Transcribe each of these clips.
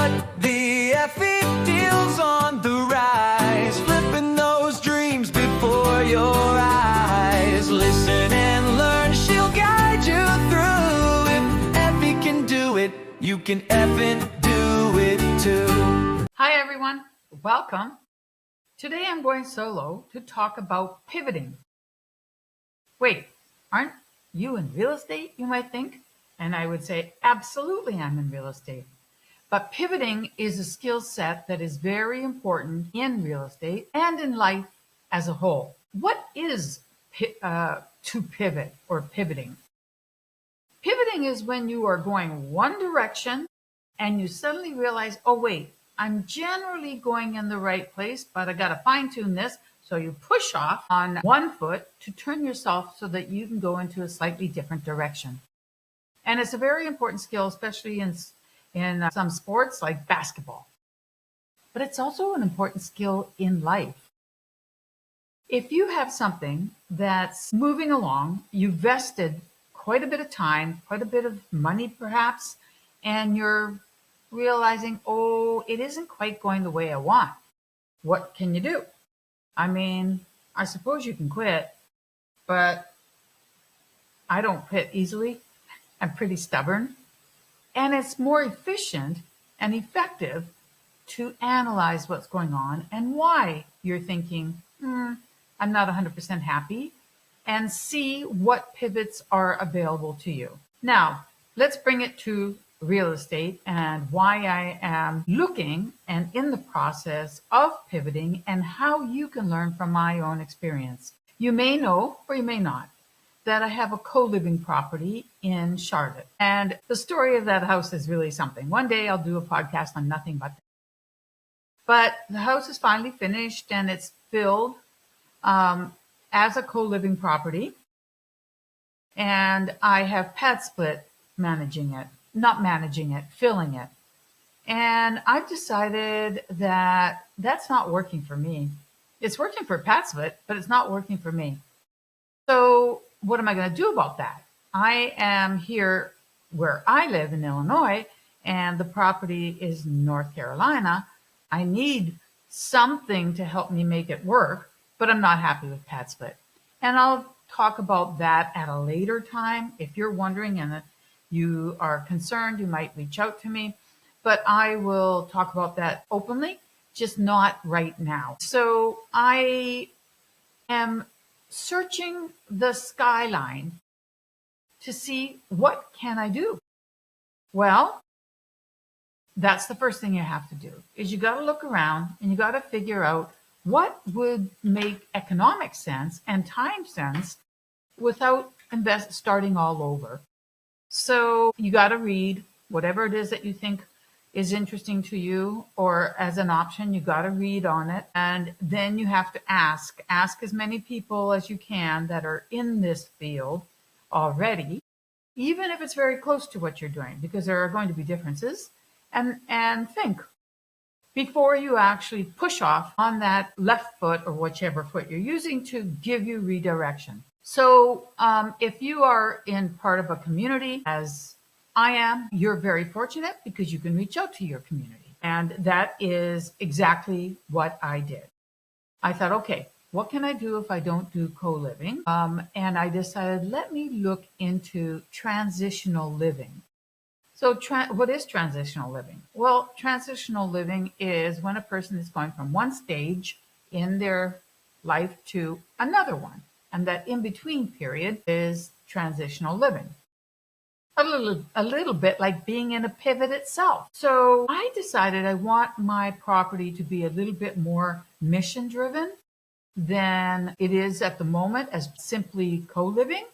what the Effie deals on the rise, flipping those dreams before your eyes. Listen and learn, she'll guide you through. If Effie can do it, you can effing do it too. Hi everyone, welcome. Today I'm going solo to talk about pivoting. Wait, aren't you in real estate, you might think? And I would say, absolutely, I'm in real estate. But pivoting is a skill set that is very important in real estate and in life as a whole. What is to pivot or pivoting? Pivoting is when you are going one direction and you suddenly realize, oh wait, I'm generally going in the right place, but I got to fine tune this. So you push off on one foot to turn yourself so that you can go into a slightly different direction. And it's a very important skill, especially in some sports like basketball. But it's also an important skill in life. If you have something that's moving along, you vested quite a bit of time, quite a bit of money perhaps, and you're realizing, oh, it isn't quite going the way I want. What can you do? I mean, I suppose you can quit, but I don't quit easily. I'm pretty stubborn. And it's more efficient and effective to analyze what's going on and why you're thinking, I'm not 100% happy, and see what pivots are available to you. Now, let's bring it to real estate and why I am looking and in the process of pivoting and how you can learn from my own experience. You may know, or you may not, that I have a co-living property in Charlotte. And the story of that house is really something. One day I'll do a podcast on nothing but that. But the house is finally finished and it's filled as a co-living property. And I have Pad Split filling it. And I've decided that that's not working for me. It's working for Pad Split, but it's not working for me. So what am I going to do about that? I am here where I live in Illinois, and the property is North Carolina. I need something to help me make it work, but I'm not happy with Pad Split. And I'll talk about that at a later time. If you're wondering and you are concerned, you might reach out to me, but I will talk about that openly, just not right now. So I am searching the skyline to see what can I do. Well, that's the first thing you have to do is you got to look around and you got to figure out what would make economic sense and time sense without starting all over. So you got to read whatever it is that you think is interesting to you, or as an option, you got to read on it. And then you have to ask as many people as you can that are in this field already, even if it's very close to what you're doing, because there are going to be differences, and think before you actually push off on that left foot or whichever foot you're using to give you redirection. So if you are in part of a community, as I am, you're very fortunate because you can reach out to your community. And that is exactly what I did. I thought, okay, what can I do if I don't do co-living? And I decided, let me look into transitional living. So what is transitional living? Well, transitional living is when a person is going from one stage in their life to another one. And that in-between period is transitional living. A little bit like being in a pivot itself. So I decided I want my property to be a little bit more mission-driven than it is at the moment as simply co-living.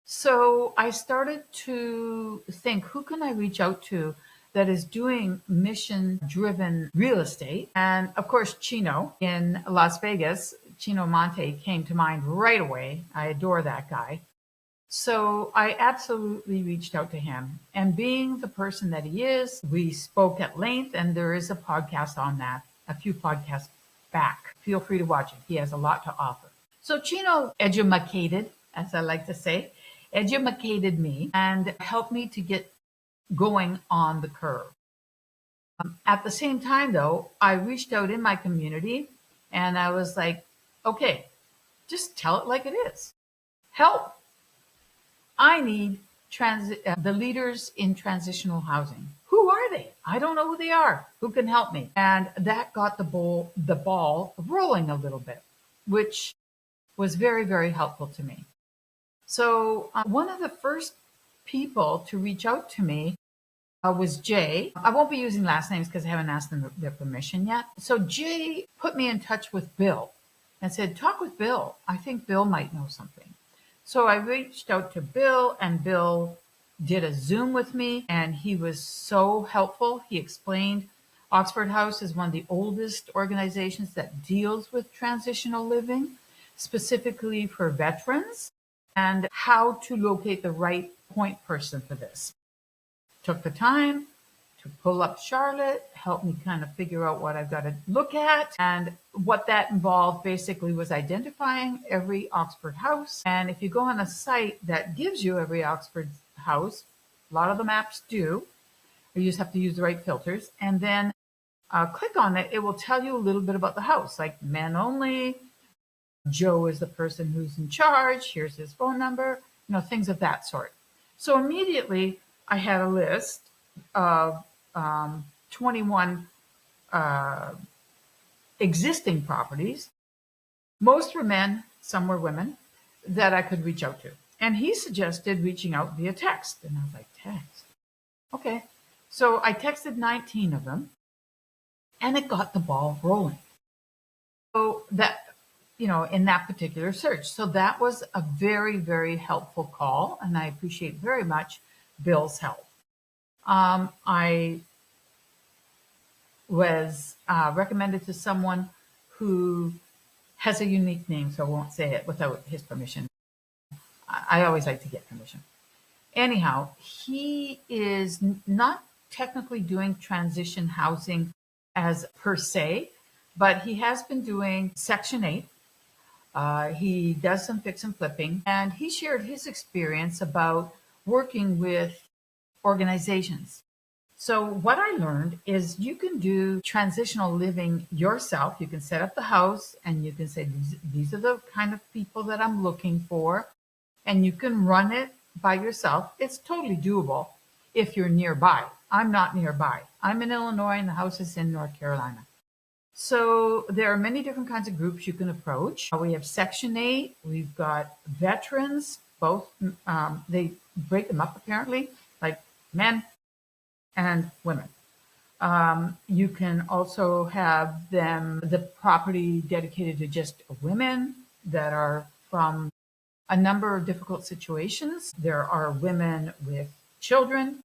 So I started to think, who can I reach out to that is doing mission-driven real estate? And of course, Chino in Las Vegas, Chino Monte came to mind right away. I adore that guy. So I absolutely reached out to him. And being the person that he is, we spoke at length, and there is a podcast on that, a few podcasts back. Feel free to watch it. He has a lot to offer. So Chino edumacated, as I like to say, edumacated me and helped me to get going on the curve. At the same time, though, I reached out in my community and I was like, okay, just tell it like it is. Help. I need the leaders in transitional housing. Who are they? I don't know who they are. Who can help me? And that got the ball rolling a little bit, which was very, very helpful to me. So one of the first people to reach out to me was Jay. I won't be using last names because I haven't asked them their permission yet. So Jay put me in touch with Bill and said, talk with Bill. I think Bill might know something. So I reached out to Bill and Bill did a Zoom with me and he was so helpful. He explained Oxford House is one of the oldest organizations that deals with transitional living, specifically for veterans, and how to locate the right point person for this. Took the time to pull up Charlotte, help me kind of figure out what I've got to look at. And what that involved basically was identifying every Oxford house. And if you go on a site that gives you every Oxford house, a lot of the maps do, you just have to use the right filters. And then click on it, it will tell you a little bit about the house, like men only, Joe is the person who's in charge, here's his phone number, things of that sort. So immediately I had a list of 21 existing properties. Most were men, some were women, that I could reach out to. And he suggested reaching out via text. And I was like, text? Okay. So I texted 19 of them and it got the ball rolling. So that, in that particular search. So that was a very, very helpful call. And I appreciate very much Bill's help. I was recommended to someone who has a unique name, so I won't say it without his permission. I always like to get permission. Anyhow, he is not technically doing transition housing as per se, but he has been doing Section 8. He does some fix and flipping, and he shared his experience about working with organizations. So what I learned is you can do transitional living yourself. You can set up the house and you can say, these are the kind of people that I'm looking for. And you can run it by yourself. It's totally doable if you're nearby. I'm not nearby. I'm in Illinois and the house is in North Carolina. So there are many different kinds of groups you can approach. We have Section 8. We've got veterans, both. They break them up apparently, like men and women. You can also have the property dedicated to just women that are from a number of difficult situations. There are women with children.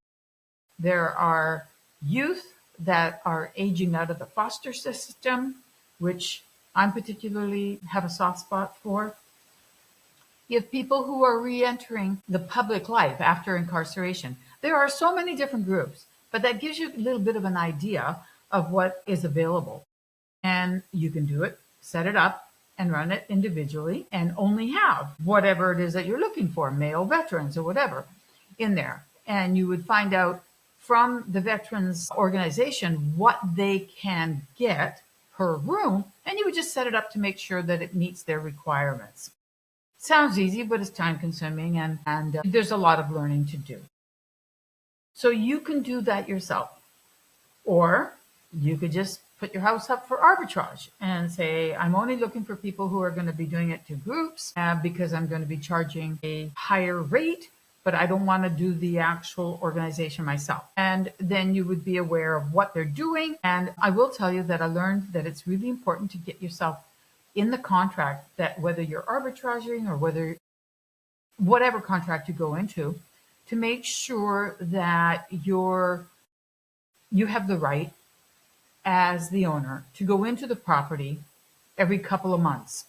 There are youth that are aging out of the foster system, which I'm particularly have a soft spot for. You have people who are re-entering the public life after incarceration. There are so many different groups, but that gives you a little bit of an idea of what is available. And you can do it, set it up, and run it individually, and only have whatever it is that you're looking for, male veterans or whatever, in there. And you would find out from the veterans organization what they can get per room, and you would just set it up to make sure that it meets their requirements. Sounds easy, but it's time consuming, and there's a lot of learning to do. So you can do that yourself. Or you could just put your house up for arbitrage and say, I'm only looking for people who are going to be doing it to groups because I'm going to be charging a higher rate, but I don't want to do the actual organization myself. And then you would be aware of what they're doing. And I will tell you that I learned that it's really important to get yourself in the contract, that whether you're arbitraging or whatever contract you go into, to make sure that you have the right as the owner to go into the property every couple of months,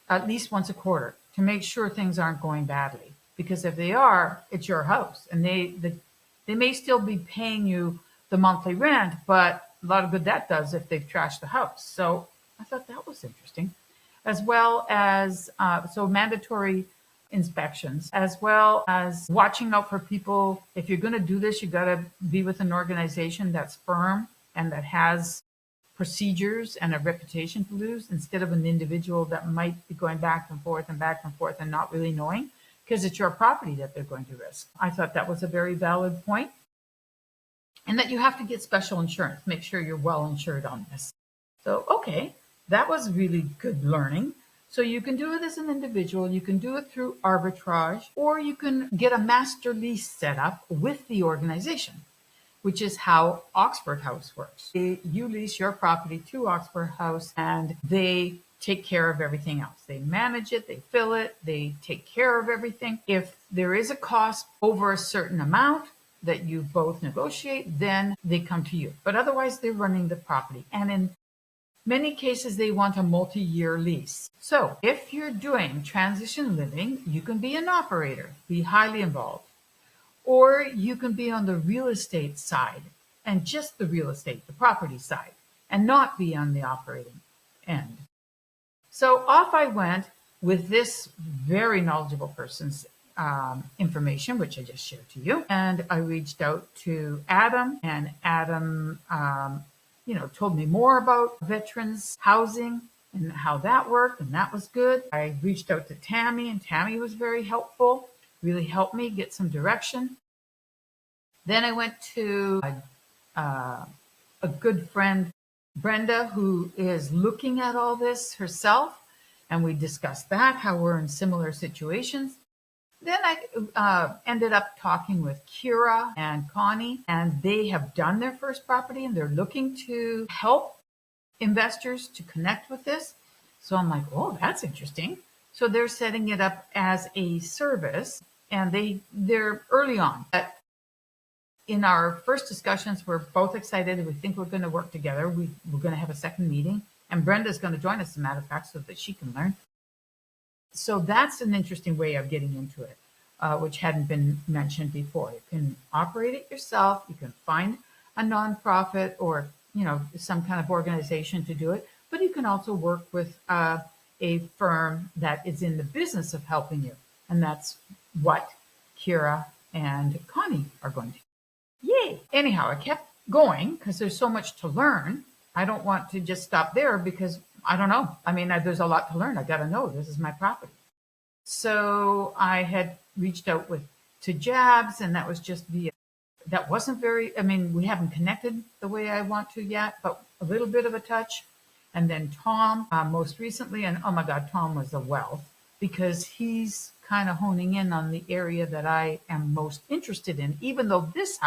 at least once a quarter, to make sure things aren't going badly. Because if they are, it's your house, and they may still be paying you the monthly rent, but a lot of good that does if they've trashed the house. So I thought that was interesting, as well as so mandatory inspections, as well as watching out for people. If you're going to do this, you got to be with an organization that's firm and that has procedures and a reputation to lose, instead of an individual that might be going back and forth and not really knowing, because it's your property that they're going to risk. I thought that was a very valid point, and that you have to get special insurance. Make sure you're well insured on this. So, okay, that was really good learning. So you can do it as an individual, you can do it through arbitrage, or you can get a master lease set up with the organization, which is how Oxford House works. You lease your property to Oxford House and they take care of everything else. They manage it, they fill it, they take care of everything. If there is a cost over a certain amount that you both negotiate, then they come to you. But otherwise, they're running the property. And in many cases, they want a multi-year lease. So if you're doing transition living, you can be an operator, be highly involved. Or you can be on the real estate side and just the real estate, the property side, and not be on the operating end. So off I went with this very knowledgeable person's information, which I just shared to you. And I reached out to Adam, and Adam, told me more about veterans housing and how that worked, and that was good. I reached out to Tammy, and Tammy was very helpful, really helped me get some direction. Then I went to a good friend, Brenda, who is looking at all this herself, and we discussed that, how we're in similar situations. Then I ended up talking with Kira and Connie, and they have done their first property, and they're looking to help investors to connect with this. So I'm like, oh, that's interesting. So they're setting it up as a service, and they're early on. But in our first discussions, we're both excited. We think we're going to work together. We're going to have a second meeting, and Brenda's going to join us, as a matter of fact, so that she can learn. So that's an interesting way of getting into it, which hadn't been mentioned before. You can operate it yourself. You can find a nonprofit or some kind of organization to do it, but you can also work with a firm that is in the business of helping you, and that's what Kira and Connie are going to. Yay! Anyhow, I kept going because there's so much to learn. I don't want to just stop there because I don't know. I mean, there's a lot to learn. I got to know this is my property. So I had reached out to Jabs, and that was just that wasn't very, we haven't connected the way I want to yet, but a little bit of a touch. And then Tom, most recently, and oh my God, Tom was a wealth because he's kind of honing in on the area that I am most interested in, even though this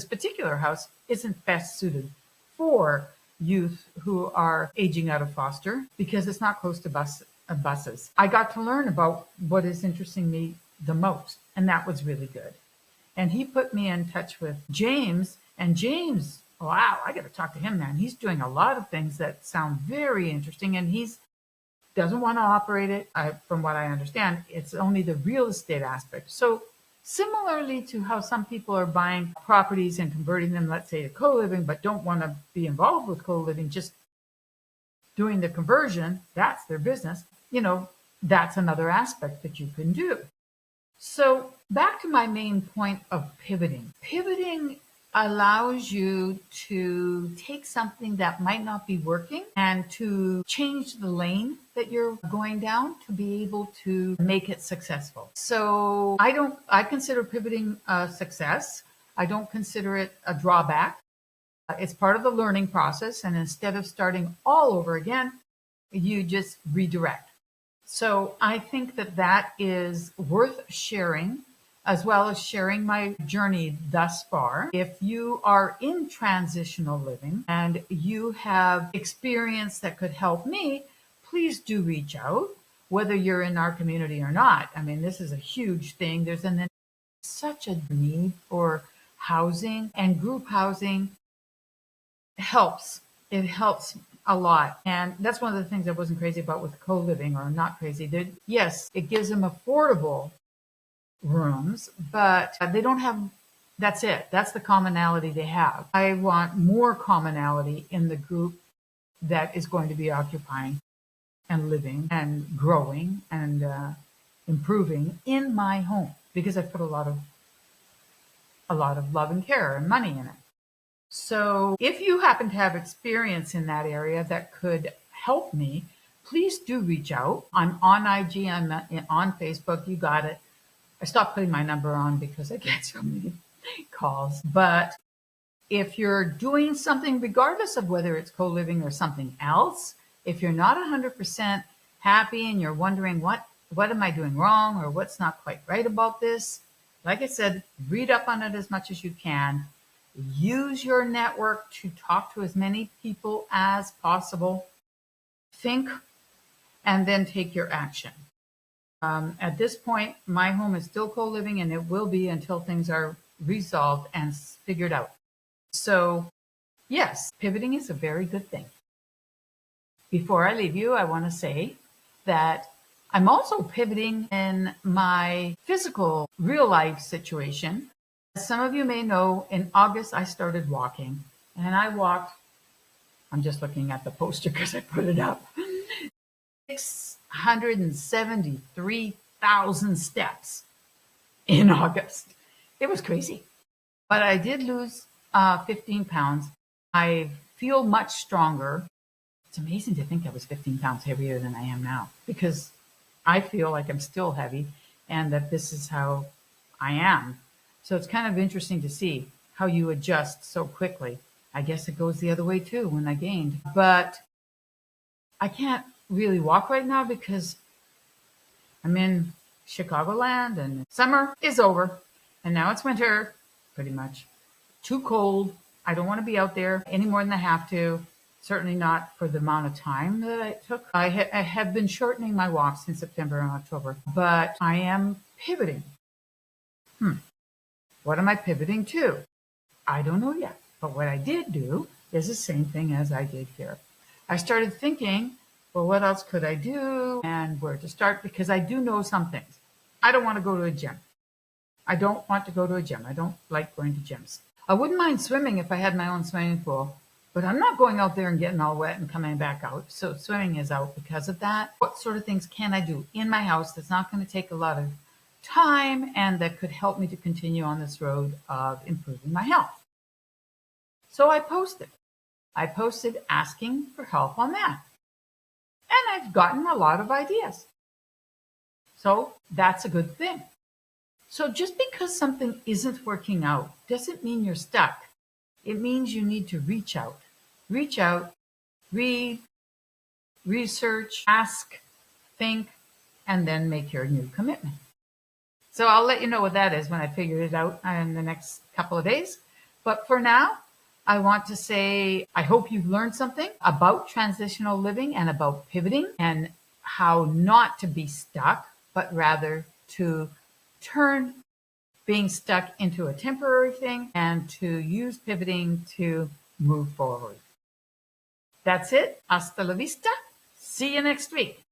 particular house, isn't best suited for youth who are aging out of foster because it's not close to buses. I got to learn about what is interesting me the most, and that was really good. And he put me in touch with James, and James, wow, I got to talk to him, man. He's doing a lot of things that sound very interesting, and he's doesn't want to operate it. From what I understand, it's only the real estate aspect. So similarly to how some people are buying properties and converting them, let's say, to co-living, but don't want to be involved with co-living, just doing the conversion, that's their business. That's another aspect that you can do. So back to my main point of pivoting. Pivoting allows you to take something that might not be working and to change the lane that you're going down to be able to make it successful. So I consider pivoting a success. I don't consider it a drawback. It's part of the learning process. And instead of starting all over again, you just redirect. So I think that is worth sharing, as well as sharing my journey thus far. If you are in transitional living and you have experience that could help me, please do reach out, whether you're in our community or not. This is a huge thing. There's such a need for housing, and group housing helps. It helps a lot. And that's one of the things I wasn't crazy about with co-living, or not crazy. Yes, it gives them affordable rooms, but they don't have, that's it. That's the commonality they have. I want more commonality in the group that is going to be occupying and living and growing and improving in my home, because I put a lot of love and care and money in it. So if you happen to have experience in that area that could help me, please do reach out. I'm on IG, I'm on Facebook. You got it. I stopped putting my number on because I get so many calls. But if you're doing something, regardless of whether it's co-living or something else, if you're not 100% happy and you're wondering what am I doing wrong or what's not quite right about this, like I said, read up on it as much as you can. Use your network to talk to as many people as possible. Think and then take your action. At this point, my home is still co-living and it will be until things are resolved and figured out. So yes, pivoting is a very good thing. Before I leave you, I want to say that I'm also pivoting in my physical real life situation. As some of you may know, in August, I started walking and I walked, I'm just looking at the poster because I put it up, 673,000 steps in August. It was crazy. But I did lose 15 pounds. I feel much stronger. It's amazing to think I was 15 pounds heavier than I am now because I feel like I'm still heavy and that this is how I am. So it's kind of interesting to see how you adjust so quickly. I guess it goes the other way too when I gained. But I can't really walk right now because I'm in Chicagoland and summer is over and now it's winter, pretty much. Too cold. I don't want to be out there any more than I have to. Certainly not for the amount of time that it took. I have been shortening my walks in September and October, but I am pivoting. What am I pivoting to? I don't know yet. But what I did do is the same thing as I did here. I started thinking, well, what else could I do and where to start? Because I do know some things. I don't want to go to a gym. I don't want to go to a gym. I don't like going to gyms. I wouldn't mind swimming if I had my own swimming pool, but I'm not going out there and getting all wet and coming back out. So swimming is out because of that. What sort of things can I do in my house that's not going to take a lot of time and that could help me to continue on this road of improving my health? So I posted. I posted asking for help on that. And I've gotten a lot of ideas. So that's a good thing. So just because something isn't working out doesn't mean you're stuck. It means you need to reach out. Reach out, read, research, ask, think, and then make your new commitment. So I'll let you know what that is when I figure it out in the next couple of days. But for now, I want to say I hope you've learned something about transitional living and about pivoting and how not to be stuck, but rather to turn being stuck into a temporary thing and to use pivoting to move forward. That's it. Hasta la vista. See you next week.